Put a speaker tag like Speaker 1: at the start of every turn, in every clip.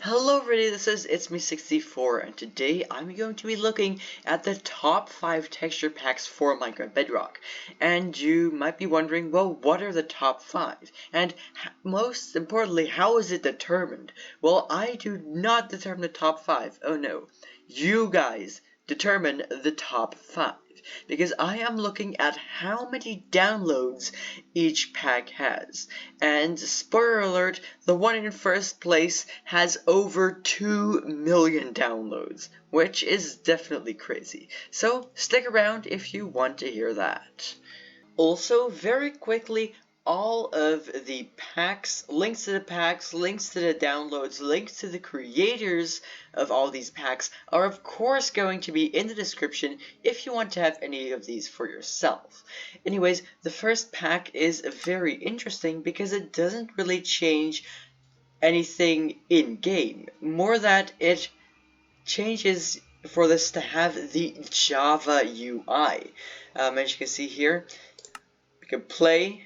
Speaker 1: Hello everybody, this is It's Me 64, and today I'm going to be looking at the top 5 texture packs for Minecraft Bedrock. And you might be wondering, well, what are the top 5? And most importantly, how is it determined? Well, I do not determine the top 5. Oh no, you guys determine the top 5. Because I am looking at how many downloads each pack has. And spoiler alert, the one in first place has over 2 million downloads, which is definitely crazy. So stick around if you want to hear that. Also, very quickly, all of the packs, links to the packs, links to the downloads, links to the creators of all these packs are of course going to be in the description if you want to have any of these for yourself. Anyways, the first pack is very interesting because it doesn't really change anything in-game, more that it changes for this to have the Java UI. As you can see here, we can play,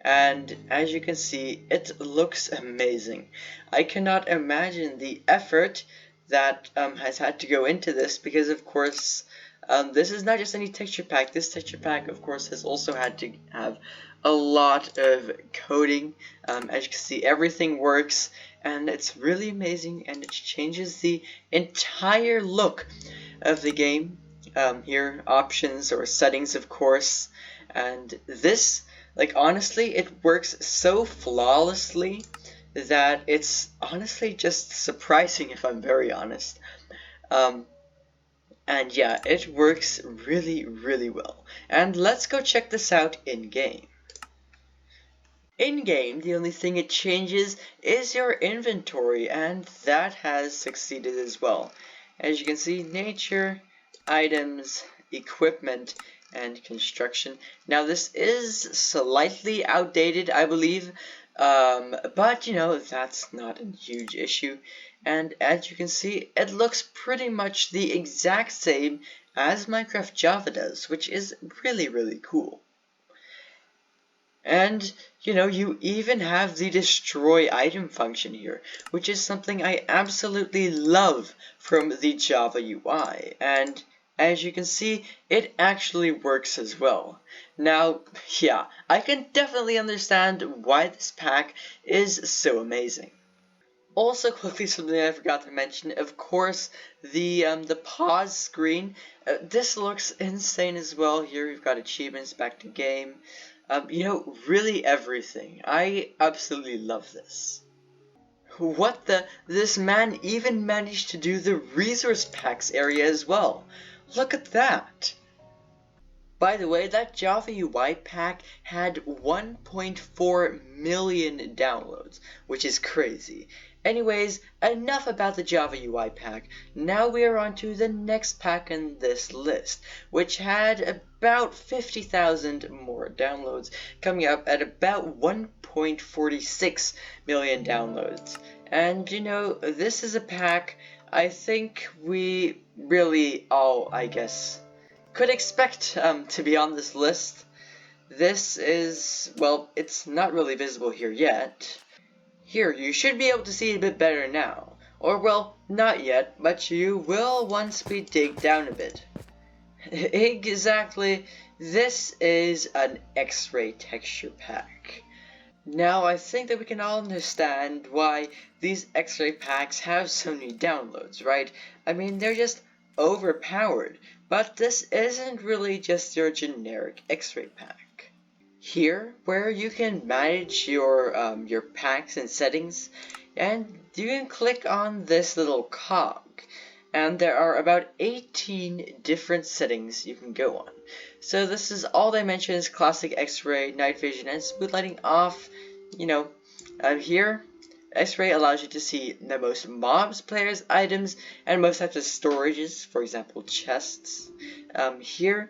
Speaker 1: and as you can see, it looks amazing. I cannot imagine the effort that has had to go into this because, of course, this is not just any texture pack. This texture pack, of course, has also had to have a lot of coding. As you can see, everything works, and it's really amazing, and it changes the entire look of the game. Here, options or settings, of course, and this, like, honestly, it works so flawlessly that it's honestly just surprising, if I'm very honest. And yeah, it works really, really well. And let's go check this out in-game. In-game, the only thing it changes is your inventory, and that has succeeded as well. As you can see, nature, items, equipment, and construction. Now this is slightly outdated, I believe, but you know, that's not a huge issue. And as you can see, it looks pretty much the exact same as Minecraft Java does, which is really, really cool. And, you know, you even have the destroy item function here, which is something I absolutely love from the Java UI. And as you can see, it actually works as well. Now, yeah, I can definitely understand why this pack is so amazing. Also, quickly, something I forgot to mention, of course, the pause screen. This looks insane as well. Here we've got achievements, back to game. You know, really everything. I absolutely love this. What the? This man even managed to do the resource packs area as well. Look at that. By the way, that Java UI pack had 1.4 million downloads, which is crazy. Anyways, enough about the Java UI pack. Now we are on to the next pack in this list, which had about 50,000 more downloads, coming up at about 1.46 million downloads. And you know, this is a pack I think we really all, I guess, could expect to be on this list. This is, well, it's not really visible here yet. Here, you should be able to see it a bit better now. Or, well, not yet, but you will once we dig down a bit. Exactly, this is an X-ray texture pack. Now, I think that we can all understand why these X-ray packs have so many downloads, right? I mean, they're just overpowered, but this isn't really just your generic X-ray pack. Here, where you can manage your packs and settings, and you can click on this little cog, and there are about 18 different settings you can go on. So this is all dimensions, classic X-ray, night vision, and smooth lighting off. You know, here, X-ray allows you to see the most mobs, players, items, and most types of storages, for example, chests. Here,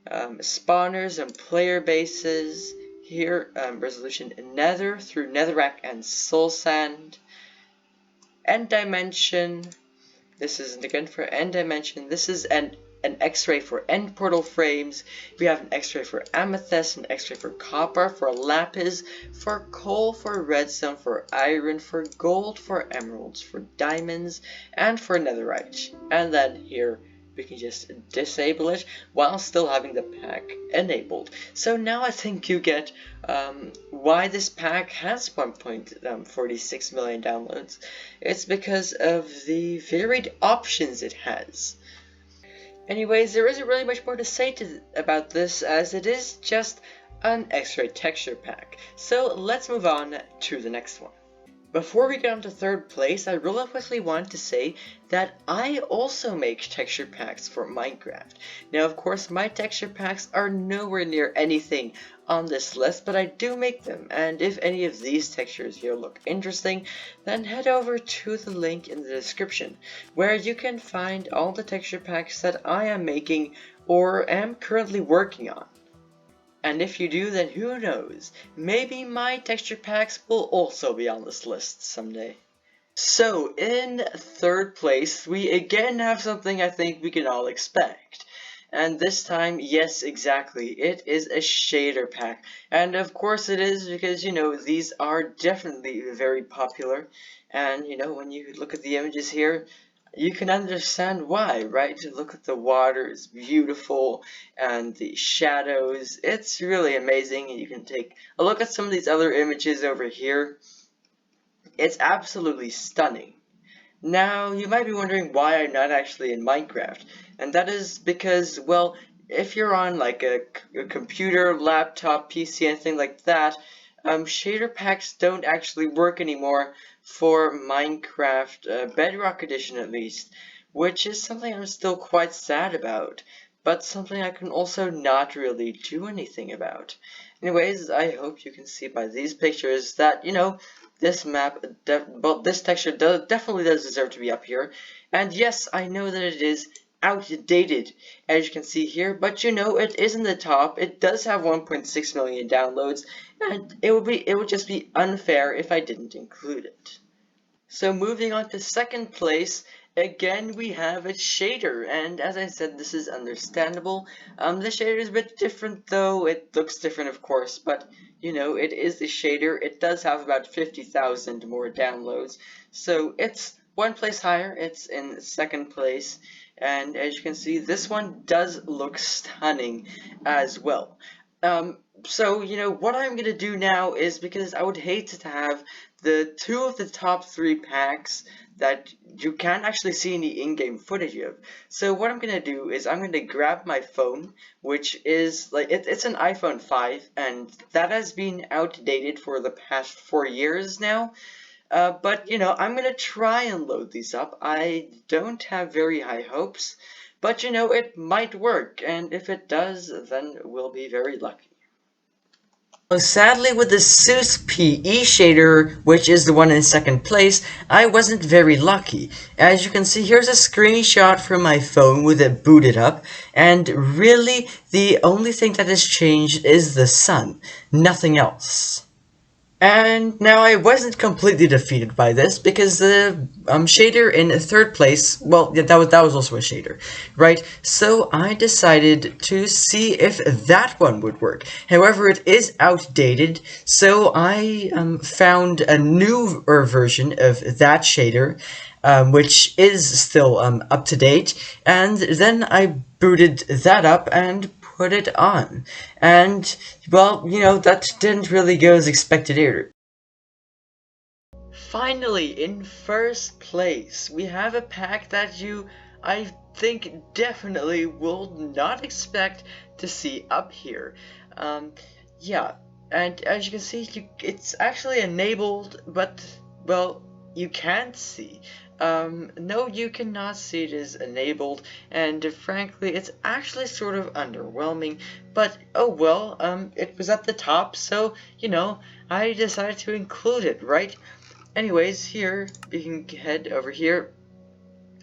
Speaker 1: spawners and player bases. Here, resolution nether through netherrack and soul sand. End dimension. This is again for end dimension. This is an an X-ray for end portal frames, we have an X-ray for amethyst, an X-ray for copper, for lapis, for coal, for redstone, for iron, for gold, for emeralds, for diamonds, and for netherite. And then here we can just disable it while still having the pack enabled. So now I think you get why this pack has 1.46 million downloads. It's because of the varied options it has. Anyways, there isn't really much more to say about this, as it is just an X-ray texture pack. So let's move on to the next one. Before we get on to third place, I really quickly want to say that I also make texture packs for Minecraft. Now, of course, my texture packs are nowhere near anything on this list, but I do make them. And if any of these textures here look interesting, then head over to the link in the description, where you can find all the texture packs that I am making or am currently working on. And if you do, then who knows, maybe my texture packs will also be on this list someday. So, in third place, we again have something I think we can all expect. And this time, yes, exactly, it is a shader pack. And of course it is, because, you know, these are definitely very popular. And, you know, when you look at the images here, you can understand why, right? Look at the water, it's beautiful, and the shadows, it's really amazing. You can take a look at some of these other images over here. It's absolutely stunning. Now, you might be wondering why I'm not actually in Minecraft, and that is because, well, if you're on like a computer, laptop, PC, anything like that, shader packs don't actually work anymore for Minecraft Bedrock Edition at least, which is something I'm still quite sad about, but something I can also not really do anything about. Anyways, I hope you can see by these pictures that, you know, this map, well, this texture definitely does deserve to be up here. And yes, I know that it is outdated, as you can see here, but you know, it is in the top. It does have 1.6 million downloads, and it would just be unfair if I didn't include it. So moving on to second place, again we have a shader, and as I said, this is understandable. The shader is a bit different though. It looks different, of course, but you know, it is a shader. It does have about 50,000 more downloads, so it's one place higher. It's in second place, and as you can see, this one does look stunning as well. So, you know, what I'm going to do now is, because I would hate to have the two of the top three packs that you can't actually see any in-game footage of. So what I'm going to do is I'm going to grab my phone, which is, like, it's an iPhone 5, and that has been outdated for the past 4 years now. But, you know, I'm going to try and load these up. I don't have very high hopes, but, you know, it might work, and if it does, then we'll be very lucky. Sadly, with the SEUS PE Shader, which is the one in second place, I wasn't very lucky. As you can see, here's a screenshot from my phone with it booted up, and really, the only thing that has changed is the sun, nothing else. And now I wasn't completely defeated by this, because the shader in third place, well, yeah, that was also a shader, right? So I decided to see if that one would work. However, it is outdated, so I found a newer version of that shader, which is still up to date, and then I booted that up and put it on. And, well, you know, that didn't really go as expected either. Finally, in first place, we have a pack that I think, definitely will not expect to see up here. Yeah, and as you can see, it's actually enabled, but, well, you can't see. No, you cannot see it is enabled, and frankly, it's actually sort of underwhelming, but oh well, it was at the top, so, you know, I decided to include it, right? Anyways, here, you can head over here,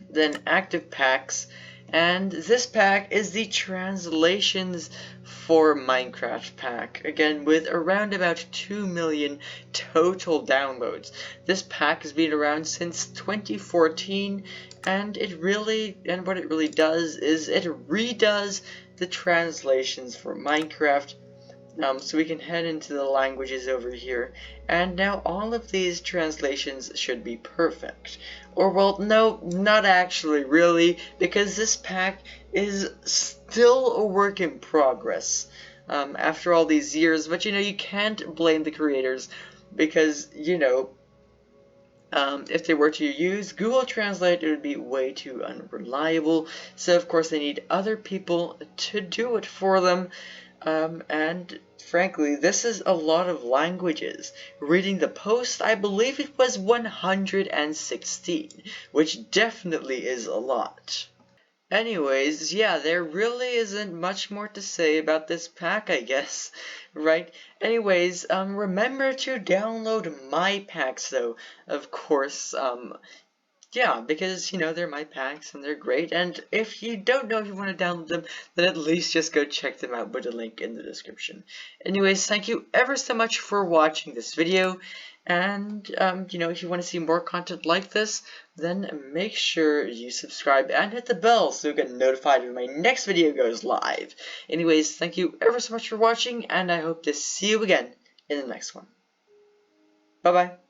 Speaker 1: then active packs, And this pack is the Translations for Minecraft pack, again with around about 2 million total downloads. This pack has been around since 2014, and what it really does is it redoes the translations for Minecraft. So we can head into the languages over here, and now all of these translations should be perfect. Or, well, no, not actually, really, because this pack is still a work in progress after all these years. But, you can't blame the creators because, if they were to use Google Translate, it would be way too unreliable. So, of course, they need other people to do it for them. And frankly, this is a lot of languages. Reading the post, I believe it was 116, which definitely is a lot. Anyways, yeah, there really isn't much more to say about this pack, I guess, right? Anyways, remember to download my packs, though, of course. Yeah, because, they're my packs and they're great, and if you don't know if you want to download them, then at least just go check them out with a link in the description. Anyways, thank you ever so much for watching this video, and, if you want to see more content like this, then make sure you subscribe and hit the bell so you get notified when my next video goes live. Anyways, thank you ever so much for watching, and I hope to see you again in the next one. Bye-bye.